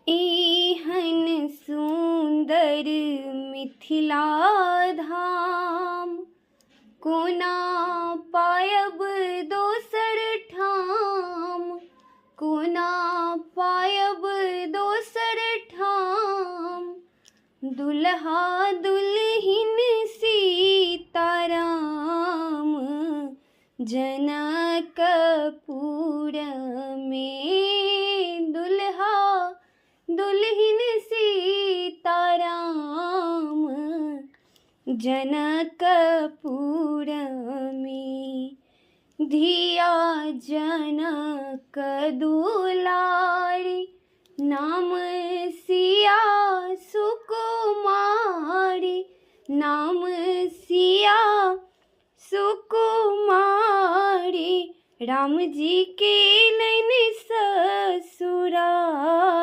एहन सुंदर मिथिला धाम, कोना पायब दोसर ठाम, कोना पायब दोसर ठाम। दुल्हा दुल्हिन सीताराम, जनकपुर में। दुल्हा दुल्हिन सीताराम, जनकपुर में। धिया जनक दुलारी, नाम सिया सुकुमारी, नाम सिया सुकुमारी। राम जी के नैन ससुरारी।